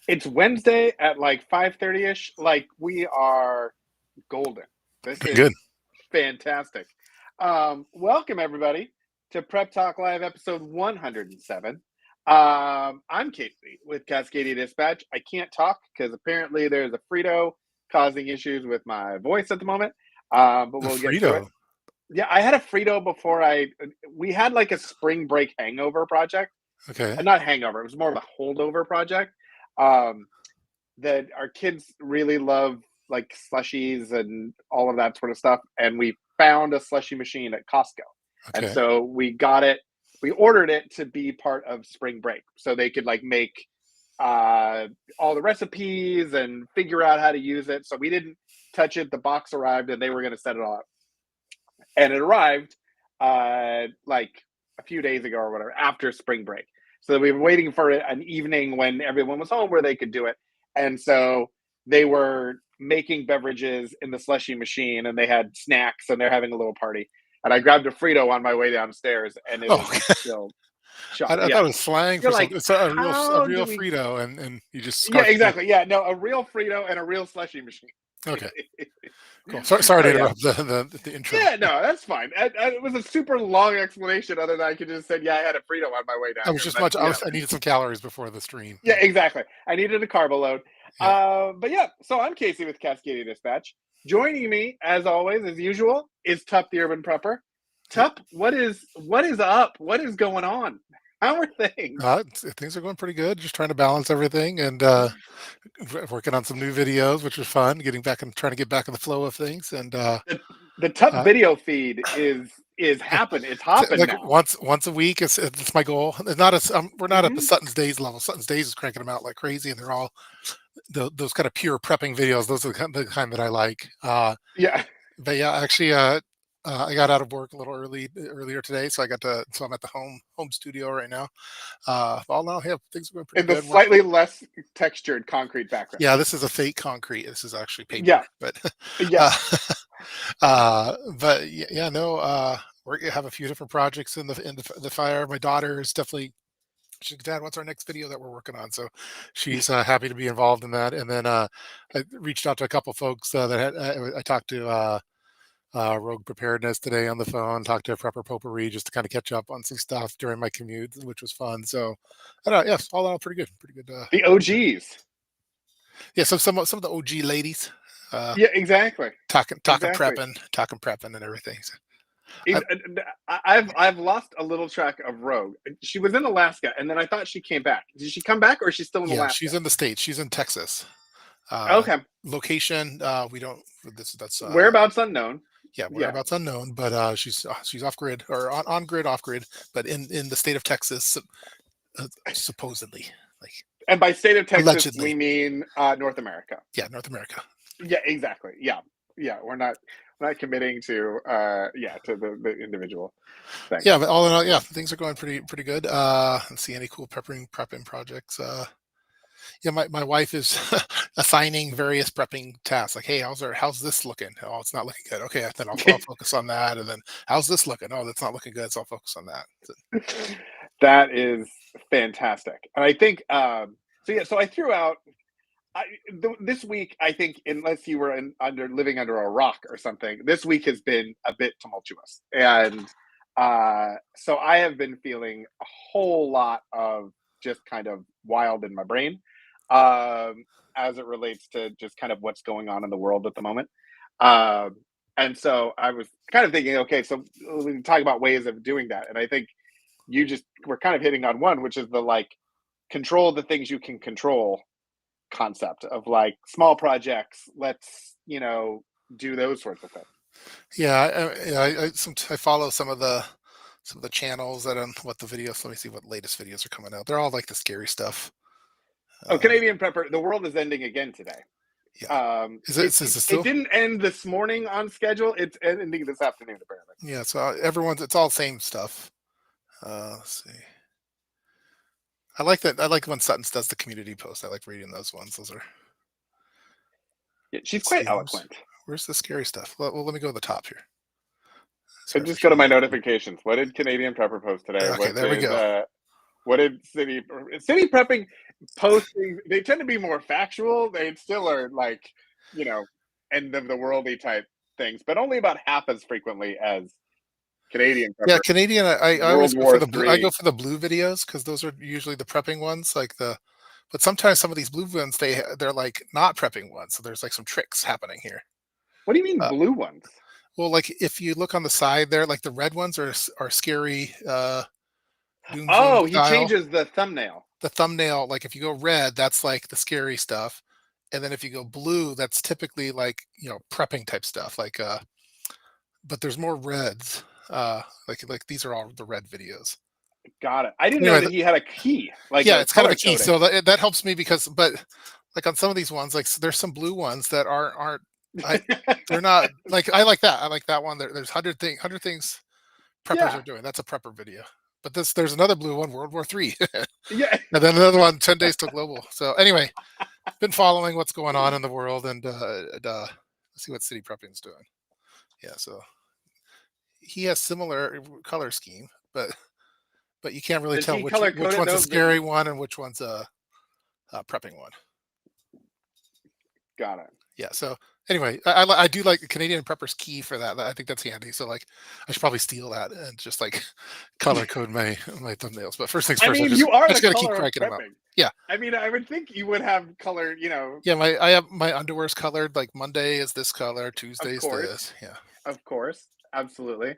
It's Wednesday at like 5:30ish. Like we are golden. This Doing is good. fantastic. Welcome everybody to Prep Talk Live episode 107. I'm Casey with Cascadia Dispatch. I can't talk because apparently there's a Frito causing issues with my voice at the moment. But The we'll get to it. Frito. Yeah, I had a Frito before we had like a spring break hangover project. Okay. Not hangover, it was more of a holdover project. Um, that our kids really love, like slushies and all of that sort of stuff. And we found a slushy machine at Costco. And Okay. so we ordered it to be part of spring break so they could like make all the recipes and figure out how to use it. So we didn't touch it. The box arrived and they were going to set it all up. And it arrived like a few days ago or whatever after spring break. So we were waiting for an evening when everyone was home where they could do it. And so they were making beverages in the slushy machine and they had snacks and they're having a little party. And I grabbed a Frito on my way downstairs and it Oh, was still I, shot. I Yeah. thought it was slang You're for like, something. It's a real, a how do real we? Frito, and you just Yeah, scarfed it. exactly. Yeah, no, a real Frito and a real slushy machine. Okay. Cool. Sorry Oh, to yeah. interrupt the intro. Yeah, no, that's fine. It was a super long explanation. Other than I could just say, yeah, I had a Frito on my way down I was here. just But much. I needed some calories before the stream. yeah, exactly. I needed a carbo load. Yeah. But yeah, so I'm Casey with Cascadia Dispatch. Joining me, as always, as usual, is Tup the Urban Prepper. Tup, what is up? What is going on? How are things? Things are going pretty good. Just trying to balance everything and working on some new videos, which was fun. Getting back and trying to get back in the flow of things. And The Tup uh, video feed is happening. It's hopping like now. once a week, it's my goal. It's not we're not at the Mm-hmm. Sutton's Days level. Sutton's Days is cranking them out like crazy, and they're all those kind of pure prepping videos. Those are the kind that I like. Yeah. But yeah, actually, I got out of work a little earlier today, so I'm at the home studio right now. All now, yeah, things are going pretty In the good. slightly less textured concrete background. Yeah, this is a fake concrete. This is actually paper, Yeah. but Yeah. uh, but yeah, no, we have a few different projects in the fire. My daughter is definitely. She's, Dad, what's our next video that we're working on? So she's happy to be involved in that. And then I reached out to a couple folks I talked to Rogue Preparedness today on the phone, talked to Prepper Potpourri just to kind of catch up on some stuff during my commute, which was fun. So I don't know, yes, all in all pretty good. The OGs. Yeah, so some of the OG ladies Yeah, exactly. talking Exactly. prepping and everything. So, I've lost a little track of Rogue. She was in Alaska, and then I thought she came back. Did she come back, or is she still in yeah, Alaska? she's in the States. She's in Texas. Okay. Location, we don't. That's Whereabouts unknown. yeah, Yeah. whereabouts unknown, but she's off grid or on grid, off grid, but in the state of Texas, supposedly, like And by state of Texas, we allegedly. mean North America. Yeah, North America. Yeah, exactly. Yeah, yeah. We're not committing to to the individual thing. Yeah, but all in all, yeah, things are going pretty good. Let's see any cool prepping projects. Yeah, my wife is assigning various prepping tasks. Like, hey, how's this looking? Oh, it's not looking good. Okay, then I'll focus on that. And then how's this looking? Oh, that's not looking good. So I'll focus on that. That is fantastic, and I think so. Yeah, so I threw out this week. I think unless you were living under a rock or something, this week has been a bit tumultuous, and so I have been feeling a whole lot of just kind of wild in my brain as it relates to just kind of what's going on in the world at the moment. Um, and so I was kind of thinking, okay, so we can talk about ways of doing that, and I think you just were kind of hitting on one, which is the like control the things you can control concept of like small projects. Let's do those sorts of things. Yeah, I follow some of the channels that what the videos. Let me see what latest videos are coming out. They're all like the scary stuff. Oh, Canadian Prepper, the world is ending again today. Yeah, is it It still? didn't end this morning on schedule. It's ending this afternoon, apparently. Yeah, so it's all same stuff. Let's see. I like that. I like when Sutton does the community post. I like reading those ones. Those are. Yeah, she's Let's quite see, eloquent. where's the scary stuff? Well, let me go to the top here. So Sorry for just go to showing my you. notifications. What did Canadian Prepper post today? Okay, there we go. What did city prepping posting? They tend to be more factual. They still are like, you know, end of the worldy type things, but only about half as frequently as Canadian Yeah, prepper. Canadian. I always World go for War the blue. I go Three. for the blue videos because those are usually the prepping ones. But sometimes some of these blue ones they're like not prepping ones. So there's like some tricks happening here. What do you mean Uh, blue ones? well, like if you look on the side there, like the red ones are scary, doom zoom Oh, he style. changes the thumbnail. The thumbnail, like if you go red, that's like the scary stuff, and then if you go blue, that's typically like prepping type stuff. But there's more reds. Like these are all the red videos. Got it. I didn't know Anyway, that he had a key, like yeah, a it's kind of a color key. coding. So that helps me because, but like on some of these ones, like there's some blue ones that aren't. I they're not like I like that. I like that one. There's hundred things preppers Yeah, are doing. That's a prepper video. But there's another blue one, World War III, and yeah. then another one, 10 Days to Global. So anyway, been following what's going on in the world and see what city prepping's doing. Yeah, so he has similar color scheme, but you can't really Does tell he color code which it one's a though? scary one and which one's a prepping one. Got it. Yeah. So anyway, I do like the Canadian Prepper's key for that. I think that's handy. So like, I should probably steal that and just like color code my thumbnails. But first things I first, mean, you are I the just got to keep color of cranking them out. prepping. Yeah. I mean, I would think you would have color. You know, Yeah. I have my underwear's colored. Like Monday is this color, of Tuesday's course, this. Yeah. absolutely.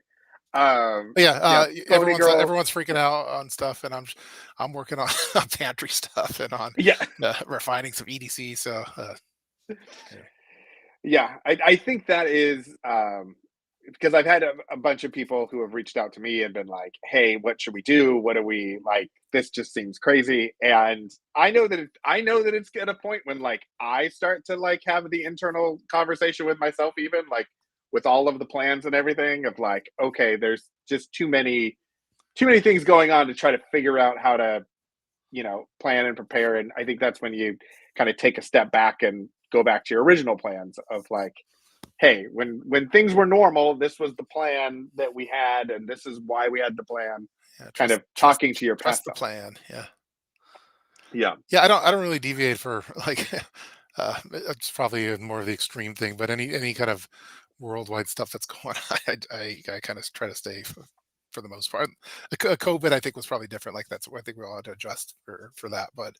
But yeah, Yeah, pony girl. everyone's freaking out on stuff, and I'm working on on pantry stuff and on Yeah, refining some EDC. So yeah. yeah. I think that is because I've had a bunch of people who have reached out to me and been like, "Hey, what should we do? What do we like? This just seems crazy." And I know that it's at a point when like I start to like have the internal conversation with myself, even like with all of the plans and everything of like, okay, there's just too many things going on to try to figure out how to plan and prepare. And I think that's when you kind of take a step back and go back to your original plans of like, hey, when things were normal, this was the plan that we had, and this is why we had the plan. Yeah, Kind of talking to your trust past the self. plan. Yeah. Yeah, Yeah, I don't really deviate for like it's probably more of the extreme thing, but any kind of worldwide stuff that's going on, I kind of try to stay for the most part. COVID, I think, was probably different. Like that's I think we all had to adjust for that. But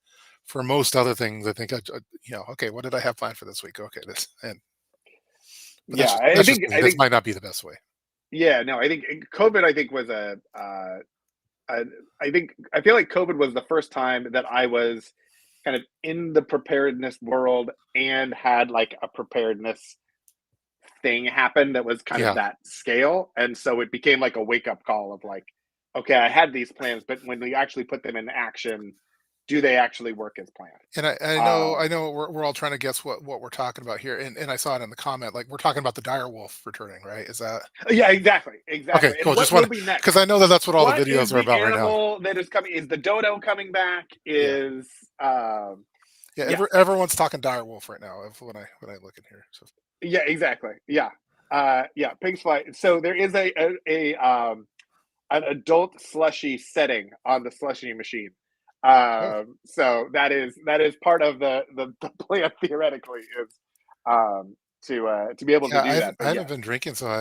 for most other things, I think okay, what did I have planned for this week? Okay, this and but yeah. that's just me. I This think might not be the best way. yeah. No, I think COVID. I think was a I think I feel like COVID was the first time that I was kind of in the preparedness world and had like a preparedness thing happen that was kind of Yeah. that scale. And so it became like a wake up call of like, okay, I had these plans, but when we actually put them in action, do they actually work as planned? And Um, I know we're all trying to guess what we're talking about here, and I saw it in the comment. Like we're talking about the dire wolf returning, right? Is that yeah, exactly, okay? exactly. And Cool. Just what want will be because next? I know that that's what all the What is videos are the about right now. animal that is coming? Is the dodo coming back? Yeah, Is yeah. yeah, Everyone's talking dire wolf right now. When I look in here, so yeah, exactly. Yeah. Yeah, pigs fly. So there is a an adult slushy setting on the slushy machine. oh So that is part of the plan theoretically is to be able to yeah, do that. I But haven't yes, been drinking, so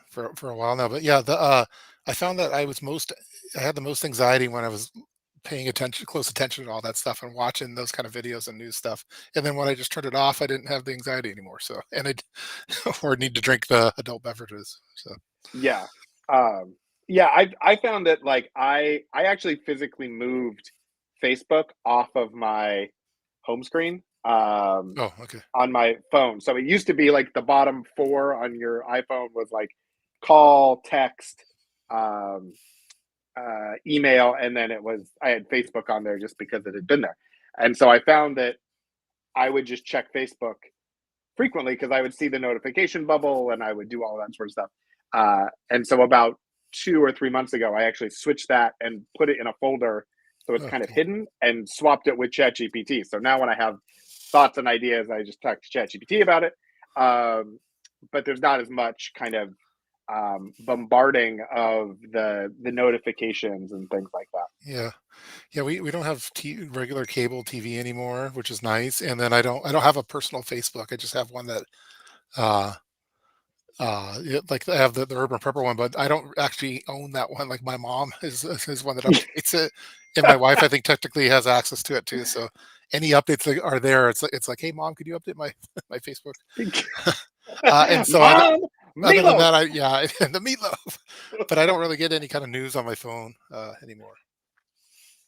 for a while now. But yeah, the I found that I had the most anxiety when I was paying close attention to all that stuff and watching those kind of videos and news stuff. And then when I just turned it off, I didn't have the anxiety anymore. So and I or need to drink the adult beverages. So yeah, yeah. I found that like I actually physically moved Facebook off of my home screen oh okay. on my phone. So it used to be like the bottom four on your iPhone was like call, text, um, email, and then I had Facebook on there just because it had been there. And so I found that I would just check Facebook frequently because I would see the notification bubble and I would do all that sort of stuff. And so about 2 or 3 months ago, I actually switched that and put it in a folder so it's Oh, kind of cool. hidden and swapped it with ChatGPT. So now when I have thoughts and ideas, I just talk to ChatGPT about it. But there's not as much kind of bombarding of the notifications and things like that. Yeah. Yeah, we don't have regular cable TV anymore, which is nice. And then I don't have a personal Facebook. I just have one that uh yeah, like I have the Urban Prepper one, but I don't actually own that one. Like my mom is one that updates it, and my wife I think technically has access to it too. So any updates that are there, it's like, hey mom, could you update my my Facebook? And so Mom, other than meatloaf. that, I yeah, and the meatloaf. But I don't really get any kind of news on my phone anymore.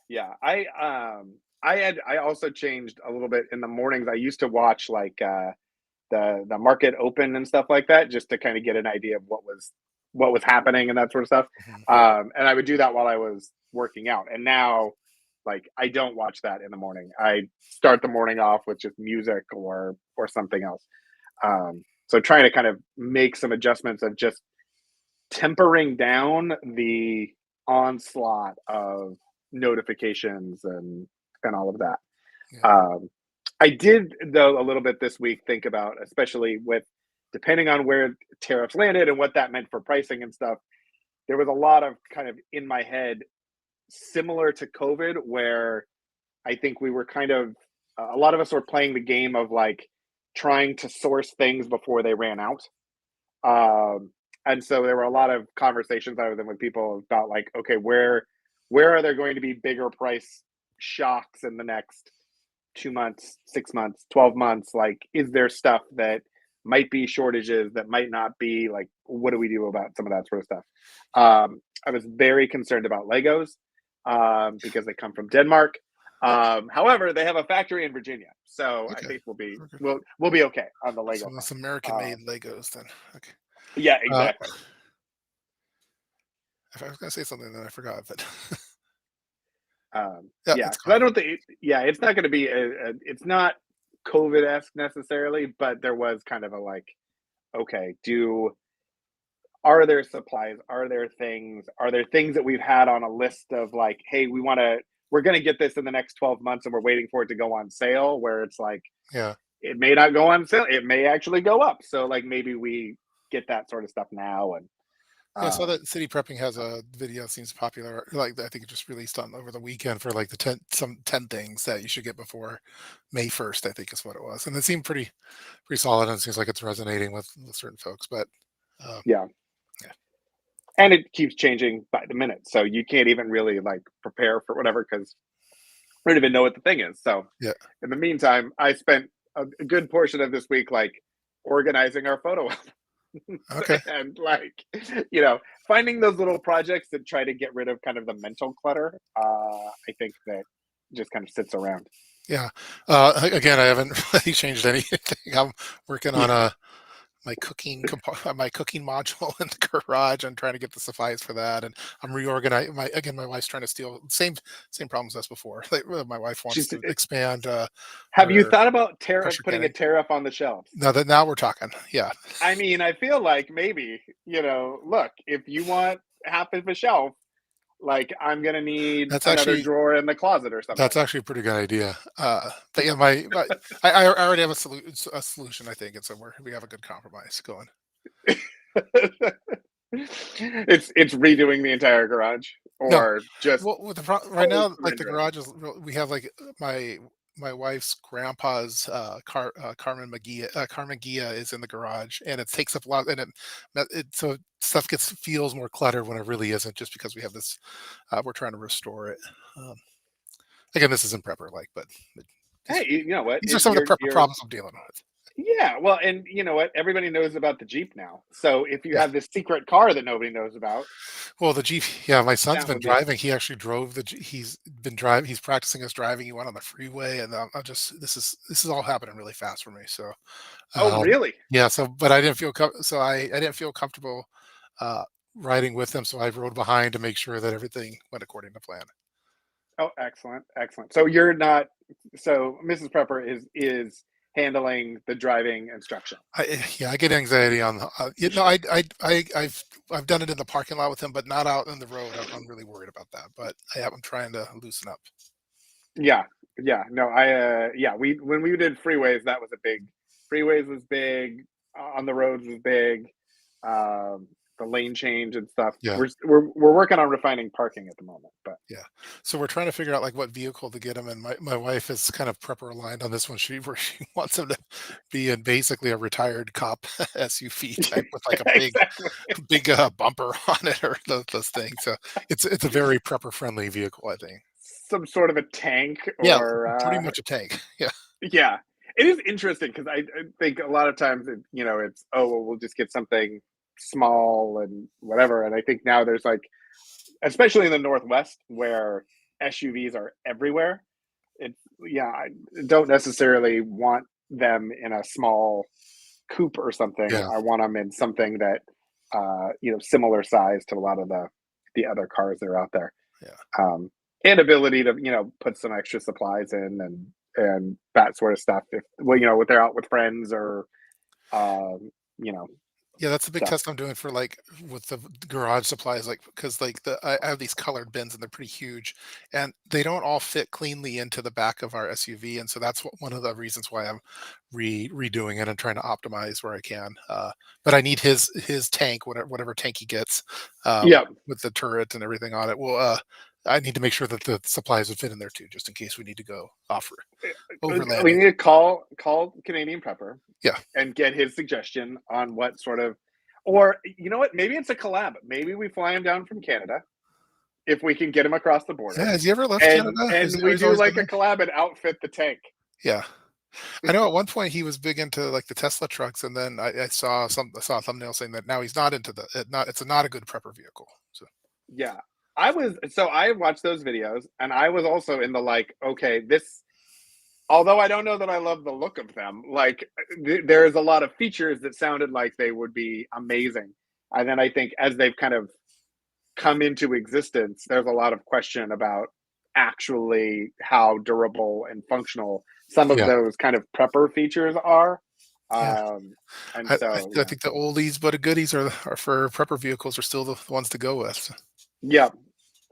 Yeah, I also changed a little bit in the mornings. I used to watch like the market open and stuff like that, just to kind of get an idea of what was happening and that sort of stuff. Mhm. And I would do that while I was working out. And now, like, I don't watch that in the morning. I start the morning off with just music or something else. So trying to kind of make some adjustments of just tempering down the onslaught of notifications and all of that. Yeah. Um, I did though a little bit this week think about, especially with depending on where tariffs landed and what that meant for pricing and stuff. There was a lot of kind of in my head similar to COVID, where I think we were kind of a lot of us were playing the game of like trying to source things before they ran out. Um, and so there were a lot of conversations I was in with people about like, okay, where are there going to be bigger price shocks in the next 2 months, 6 months, 12 months? Like, is there stuff that might be shortages that might not be? Like, what do we do about some of that sort of stuff? I was very concerned about Legos because they come from Denmark. However, they have a factory in Virginia, so I Okay. think Okay. we'll be okay on the So Lego that's front. American-made Legos then. Okay. Yeah, Uh, exactly. if I was gonna say something, then I forgot. But yeah, Yeah, it's because I common. don't think, yeah, it's not going to be, it's not COVID esque necessarily, but there was kind of a like, okay, are there supplies? Are there things that we've had on a list of like, hey, we're going to get this in the next 12 months and we're waiting for it to go on sale, where it's like, Yeah. it may not go on sale. It may actually go up. So like maybe we get that sort of stuff now. And, Yeah, so um, that City Prepping has a video seems popular. Like I think it just released on over the weekend for like the 10 things that you should get before May 1st, I think is what it was. And it seemed pretty solid and it seems like it's resonating with certain folks. But uh, yeah. yeah. And it keeps changing by the minute. So you can't even really like prepare for whatever, because I don't even know what the thing is. So Yeah. in the meantime, I spent a good portion of this week like organizing our photo albums Okay. and like, finding those little projects that try to get rid of kind of the mental clutter. I think that just kind of sits around. Yeah. Again, I haven't really changed anything. I'm working on a my cooking module in the garage. I'm trying to get the supplies for that, and I'm reorganizing. My wife's trying to steal same problems as before. Like, my wife wants She's, to expand have you her thought about pressure putting a canning. tariff on the shelves? Now we're talking. Yeah, I mean, I feel like maybe, look, if you want half of a shelf, like I'm gonna need that's another actually drawer in the closet or something. that's actually a pretty good idea. But yeah, I already have a solution, I think, and so we have a good compromise going. It's redoing the entire garage, No, or just well, with right full now, like the rendering. garage is we have like my wife's grandpa's Carmen Gia is in the garage, and it takes up a lot, and so stuff feels more cluttered when it really isn't, just because we have this. We're trying to restore it. Um, Again, this isn't prepper like, but these Hey, you know what? these are some of the prepper You're problems I'm dealing with. Yeah, well, and you know what? Everybody knows about the Jeep now. So if you Yeah. have this secret car that nobody knows about, Well, the Jeep, yeah, my son's that been would be. driving. He actually drove he's been driving. He's practicing his driving. He went on the freeway, and I just this is all happening really fast for me. So, Oh, um, really? yeah. So, but I didn't feel so I didn't feel comfortable uh, riding with him. So I rode behind to make sure that everything went according to plan. Oh, excellent, excellent. So you're not. So Mrs. Prepper is handling the driving instruction. Yeah, I get anxiety on I've done it in the parking lot with him, but not out in the road. I'm really worried about that. But I'm trying to loosen up. Yeah, yeah. No, yeah. We when we did freeways, freeways was big. On the roads was big. the lane change and stuff. Yeah. We're working on refining parking at the moment, but Yeah. So we're trying to figure out like what vehicle to get him. And my wife is kind of prepper aligned on this one. Where she wants him to be in basically a retired cop SUV type with like a exactly. big bumper on it or those things. So it's a very prepper friendly vehicle, I think. Some sort of a tank Yeah, or pretty much a tank. Yeah. yeah. It is interesting because I think a lot of times it's oh well we'll just get something small and whatever, and I think now there's like especially in the Northwest where SUVs are everywhere. It's yeah, I don't necessarily want them in a small coupe or something. Yeah. I want them in something that similar size to a lot of the other cars that are out there. Yeah. And ability to put some extra supplies in and that sort of stuff. If if they're out with friends or you know Yeah, that's the big stuff. test I'm doing for like with the garage supplies, like because like I have these colored bins and they're pretty huge, and they don't all fit cleanly into the back of our SUV, and so that's one of the reasons why I'm redoing it and trying to optimize where I can. But I need his tank, whatever tank he gets, Yeah, with the turret and everything on it. Well, I need to make sure that the supplies would fit in there too, just in case we need to go off we overlanding. need to call Canadian Prepper Yeah, and get his suggestion on what sort of, or you know what? Maybe it's a collab. Maybe we fly him down from Canada if we can get him across the yeah. border, Has he ever left and Canada? and Or we he's do always like been a there? collab and outfit the tank. Yeah. I know at one point he was big into like the Tesla trucks, and then I saw a thumbnail saying that now he's not into it's not a good prepper vehicle. So Yeah. I watched those videos and I was also in the like, okay, this although I don't know that I love the look of them, like there's a lot of features that sounded like they would be amazing. And then I think as they've kind of come into existence, there's a lot of question about actually how durable and functional some of yeah, those kind of prepper features are. yeah. Um, and I, so, I think the oldies but a goodies are for prepper vehicles are still the ones to go with. yeah,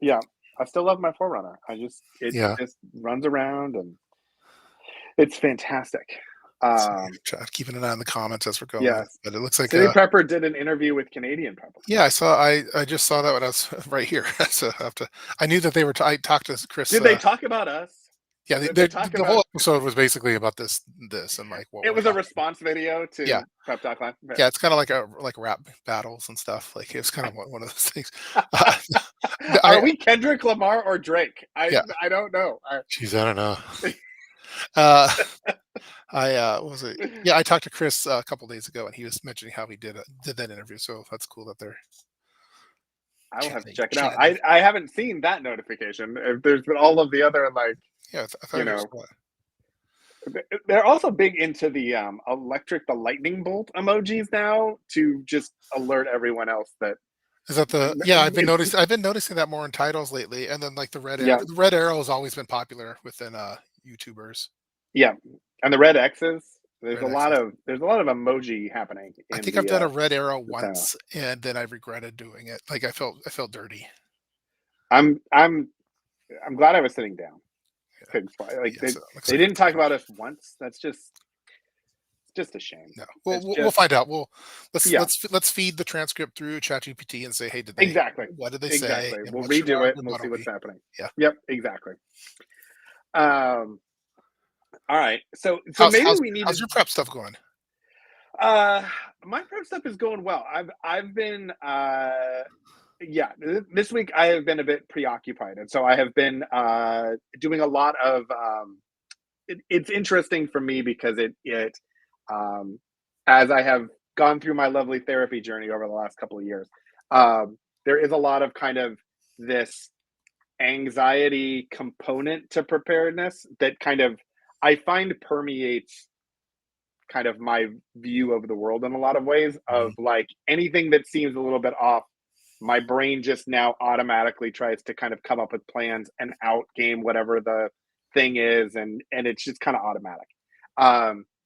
yeah. I still love my Forerunner. It Yeah. just runs around and it's fantastic. So Um, keeping an eye on the comments as we're going, yes. but it looks like City Prepper did an interview with Canadian Prepper. yeah, I just saw that when I was right here. So I have to. I knew that they were. I talked to Chris. Did they talk about us? Yeah, Did they talk the about whole episode was basically about this and like what it we're was a talking. response video Yeah, to Prep.Live? yeah, it's kind of like rap battles and stuff. Like it's kind of one of those things. Uh, Are I we Kendrick Lamar or Drake? yeah, I don't know. jeez, I don't know. Uh, what was it? Yeah, I talked to Chris a couple days ago, and he was mentioning how he did that interview. So that's cool that they're I will have to check it out. chatting. I haven't seen that notification. If there's been all of the other like Yeah, I thought you it was know they're also big into the the lightning bolt emojis now to just alert everyone else that is that the yeah it's I've been noticing that more in titles lately, and then like yeah. the red arrow has always been popular within YouTubers. Yeah, and the red X's. Red X's. There's a lot of emoji happening I in think I've done a red arrow the channel. once, and then I regretted doing it. Like I felt dirty. I'm I'm I'm glad I was sitting down. Like Yeah, so it looks they like didn't talk about us once. That's just a shame. no. It's We'll just find out. yeah, Let's feed the transcript through ChatGPT and say, hey, exactly, what did they say, exactly. and We'll what should redo our it and we'll see rebuttal what's be? happening. Yeah. Yep, exactly. Um, all right. So maybe we need How's to. your prep stuff going? Uh, my prep stuff is going well. I've been yeah, this week I have been a bit preoccupied, and so I have been doing a lot of. It's interesting for me because it um, as I have gone through my lovely therapy journey over the last couple of years, there is a lot of kind of this anxiety component to preparedness that kind of I find permeates kind of my view of the world in a lot of ways of Mhm. like anything that seems a little bit off my brain just now automatically tries to kind of come up with plans and outgame whatever the thing is and it's just kind of automatic.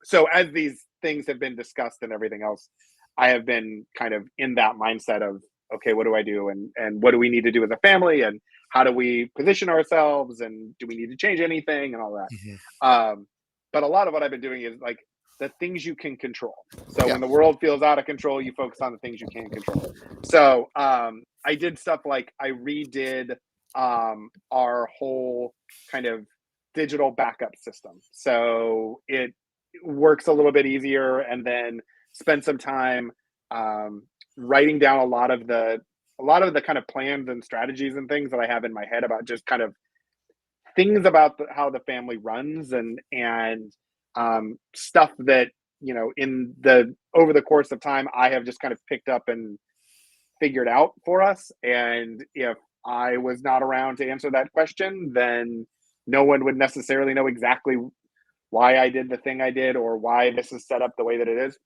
So as these things have been discussed and everything else, I have been kind of in that mindset of okay, what do I do and what do we need to do as a family and how do we position ourselves and do we need to change anything and all Mhm. that. But a lot of what I've been doing is like the things you can control. So Yeah. when the world feels out of control, you focus on the things you can control. So I did stuff like I redid our whole kind of digital backup system. So it works a little bit easier, and then spend some time um, writing down a lot of the kind of plans and strategies and things that I have in my head about just kind of things about how the family runs, and stuff that, in the over the course of time I have just kind of picked up and figured out for us. And if I was not around to answer that question, then no one would necessarily know exactly why I did the thing I did, or why this is set up the way that it is.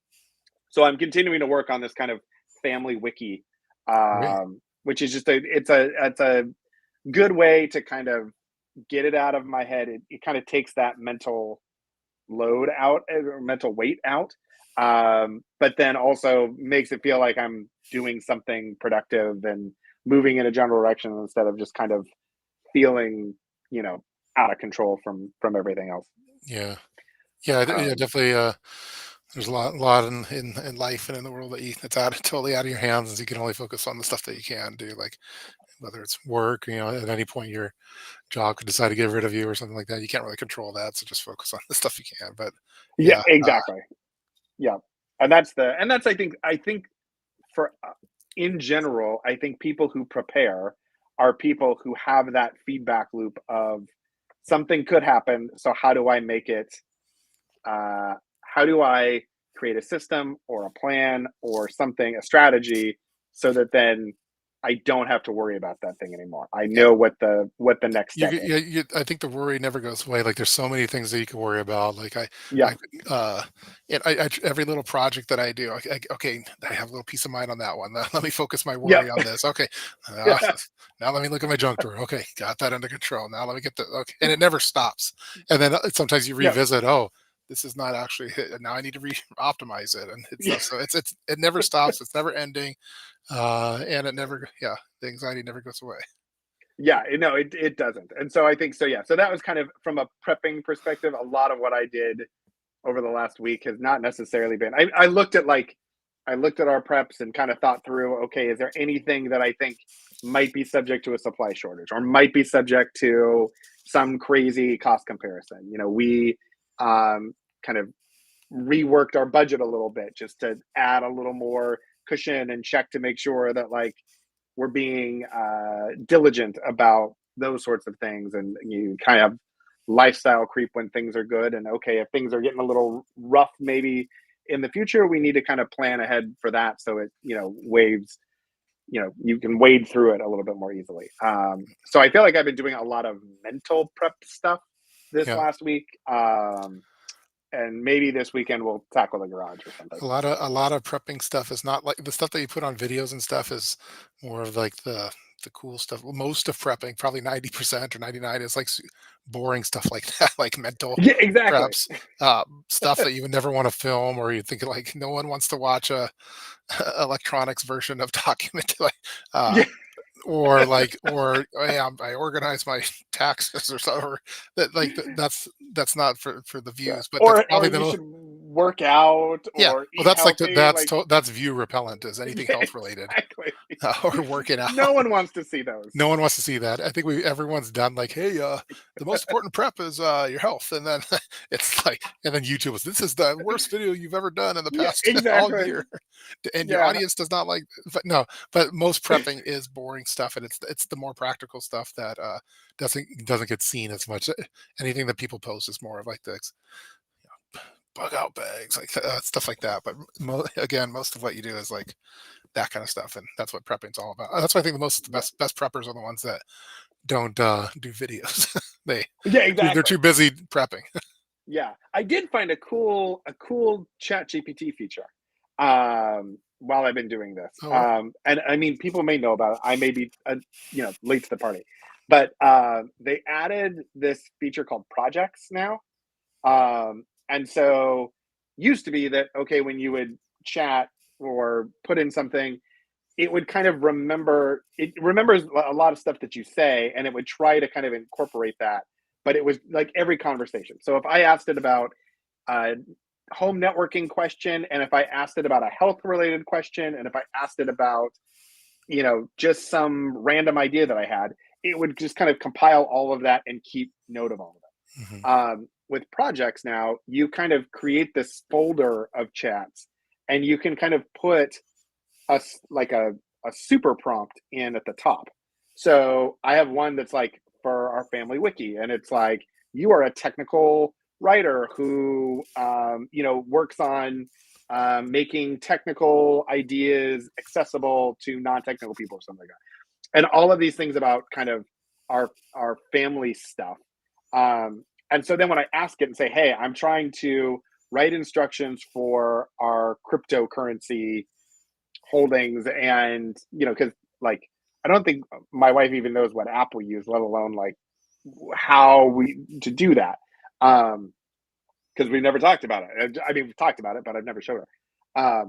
So I'm continuing to work on this kind of family wiki, Great. which is just it's a good way to kind of get it out of my head. It kind of takes that mental load out, or mental weight out, but then also makes it feel like I'm doing something productive and moving in a general direction, instead of just kind of feeling, out of control from everything else. Yeah. Yeah. Yeah. Um, Definitely. There's a lot in life and in the world that's totally out of your hands, and so you can only focus on the stuff that you can do, like whether it's work. At any point your job could decide to get rid of you or something like that. You can't really control that, so just focus on the stuff you can. But yeah, yeah, exactly. Yeah, and that's I think for in general, I think people who prepare are people who have that feedback loop of something could happen. So how do I make it? How do I create a system or a plan or something, a strategy, so that then I don't have to worry about that thing anymore. I yeah. know what the next You, step get- is. yeah, I think the worry never goes away. Like there's so many things that you can worry about. Like Yeah, I, uh, every little project that I do, okay, I have a little peace of mind on that one. Let me focus my yeah, worry on this. Okay, uh, yeah, now let me look at my junk drawer. Okay, got that under control. Now let me get the okay, and it never stops. And then sometimes you yeah, revisit. Oh, this is not actually hit. Now I need to optimize it and it's yeah. stuff. So it never stops. It's never ending, and it never. Yeah, the anxiety never goes away. Yeah, no, it doesn't. And so I think so. Yeah, so that was kind of from a prepping perspective. A lot of what I did over the last week has not necessarily been. I looked at our preps and kind of thought through. Okay, is there anything that I think might be subject to a supply shortage, or might be subject to some crazy cost comparison? We kind of reworked our budget a little bit just to add a little more cushion and check to make sure that, like, we're being diligent about those sorts of things. And you kind of lifestyle creep when things are good. And okay, if things are getting a little rough, maybe in the future, we need to kind of plan ahead for that. So it, waves, you can wade through it a little bit more easily. So I feel like I've been doing a lot of mental prep stuff this Yeah. last week. And maybe this weekend we'll tackle the garage or something. A lot of prepping stuff is not like the stuff that you put on videos and stuff is more of like the cool stuff. Well, most of prepping, probably 90% or 99, is like boring stuff like that, like mental Yeah, exactly. preps, stuff that you would never want to film, or you think like no one wants to watch a electronics version of document, like uh Yeah, or hey, I organize my taxes or so, or that like that's not for the yeah. views, but that's Or probably the you most. should work out Yeah, or well, eat healthy. Like, that's view repellent as anything yeah, health related, exactly. or working out. No one wants to see those. No one wants to see that. I think everyone's done like, hey, the most important prep is your health, and then it's like, and then YouTube was, this is the worst video you've ever done in the Yeah, past all exactly. year, and your Yeah, audience does not like. But no, but most prepping is boring stuff, and it's the more practical stuff that doesn't get seen as much. Anything that people post is more of like the bug out bags, like stuff like that. But again, most of what you do is like that kind of stuff, and that's what prepping's all about. That's why I think the yeah, best preppers are the ones that don't do videos. they yeah, they're exactly. too busy prepping. Yeah, I did find a cool Chat GPT feature while I've been doing this. Oh well. And I mean, people may know about it. I may be late to the party, but they added this feature called projects now. And so used to be that, okay, when you would chat or put in something, it would kind of it remembers a lot of stuff that you say, and it would try to kind of incorporate that. But it was like every conversation. So if I asked it about uh, home networking question, and if I asked it about a health related question, and if I asked it about, just some random idea that I had, it would just kind of compile all of that and keep note of all of Mhm. it. With projects now, you kind of create this folder of chats, and you can kind of put like a super prompt in at the top. So I have one that's like for our family wiki, and it's like, you are a technical writer who works on making technical ideas accessible to non-technical people or something like that, and all of these things about kind of our family stuff. And so then when I ask it and say, hey, I'm trying to write instructions for our cryptocurrency holdings, and because like I don't think my wife even knows what app we use, let alone like how we to do that. Because we never talked about it. I mean, we talked about it, but I've never showed her.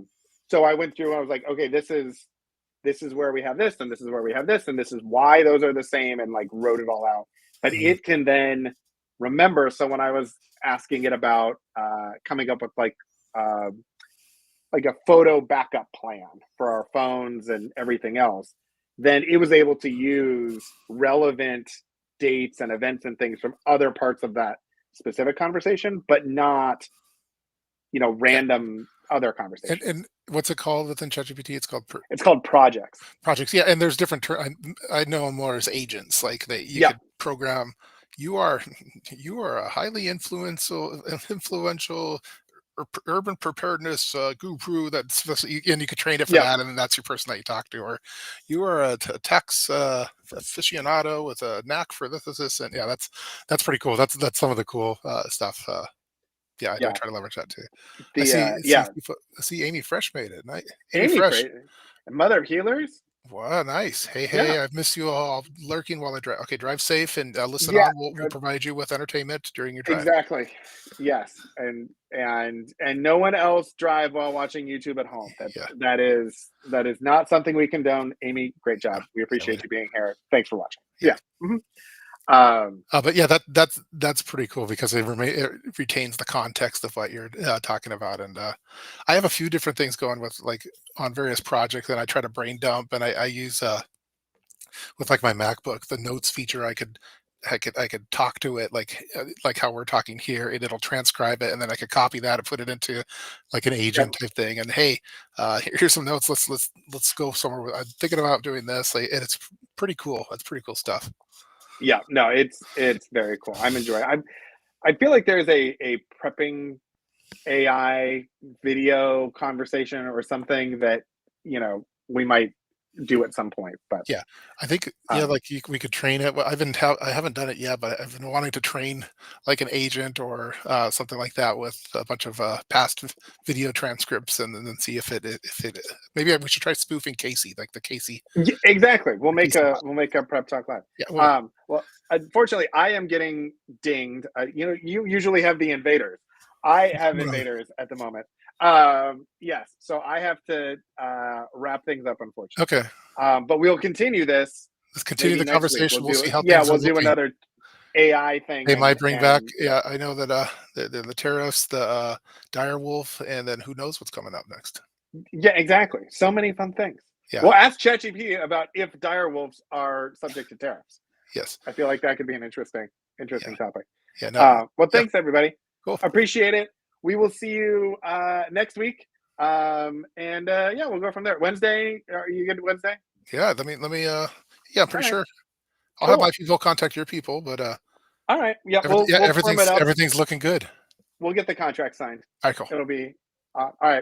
So I went through and I was like, okay, this is where we have this, and this is where we have this, and this is why those are the same, and like wrote it all out. But Mhm. it can then remember. So when I was asking it about coming up with uh, like a photo backup plan for our phones and everything else, then it was able to use relevant dates and events and things from other parts of that specific conversation, but not, random other And conversations. and what's it called within ChatGPT? It's called It's called projects. projects. Yeah, and there's different I know 'em more as agents, like that you Yep. could program. You are you are a highly influential urban preparedness guru and you could train it for Yep. that, and then that's your person that you talk to. Or you are a tax aficionado with a knack for this, and yeah, that's pretty cool. That's some of the cool stuff. Yeah, I Yeah. try to leverage that too. I The see yeah. I see Amy Fresh made it. Amy Amy Fresh. Fra- Mother of Healers. Wow, nice. Hey, Yeah. hey, I've missed you all lurking while I drive. Okay, drive safe and listen Yeah. on. We'll provide you with entertainment during your drive. Exactly. Yes, and no one else drive while watching YouTube at home. Yeah, That is not something we condone. Amy, great yeah, job. We yeah, we appreciate you being here. Thanks for watching. yeah. Yeah. Mhm. Um, But yeah, that's pretty cool because it retains the context of what you're talking about. And I have a few different things going with like on various projects, and I try to brain dump, and I use with like my MacBook the notes feature. I could talk to it like how we're talking here, and it'll transcribe it, and then I could copy that and put it into like an agent yep. type thing. And hey, here's some notes. Let's go somewhere. I'm thinking about doing this, like, and it's pretty cool. That's pretty cool stuff. Yeah. No, it's very cool. I'm enjoying. I feel like there's a prepping AI video conversation or something that we might do at some point. But Yeah, I think yeah, um, like we could train it. Well, I haven't done it yet, but I've been wanting to train like an agent or something like that with a bunch of past video transcripts, and then see if it maybe we should try spoofing Casey, like the exactly. We'll the make Casey a bot. we'll make a prep talk live. Yeah, well, Well, unfortunately, I am getting dinged. You usually have the invaders. I have well, invaders at the moment. Yes, so I have to wrap things up, unfortunately. okay. But we'll continue this Let's continue maybe the next week. We'll conversation. We'll do see how yeah, things are we'll do looking. another AI thing, They might and bring back. and yeah, Yeah, I know that the tariffs, the dire wolf, and then who knows what's coming up next. yeah, exactly. So many fun things. Yeah. Well, ask ChatGPT about if dire wolves are subject to tariffs. Yes. I feel like that could be an Yeah. interesting topic. Yeah. No. Well, Yeah. thanks everybody. Cool. Appreciate it. We will see you next week. And yeah, we'll go from there. Wednesday, are you good Wednesday? Yeah. Let me. Yeah, I'm All pretty right, sure. I'll have my cool. people contact your people, but All right, yeah, everything, we'll yeah, we'll firm it up. everything's looking good. We'll get the contract signed. All right, cool. It'll be all right.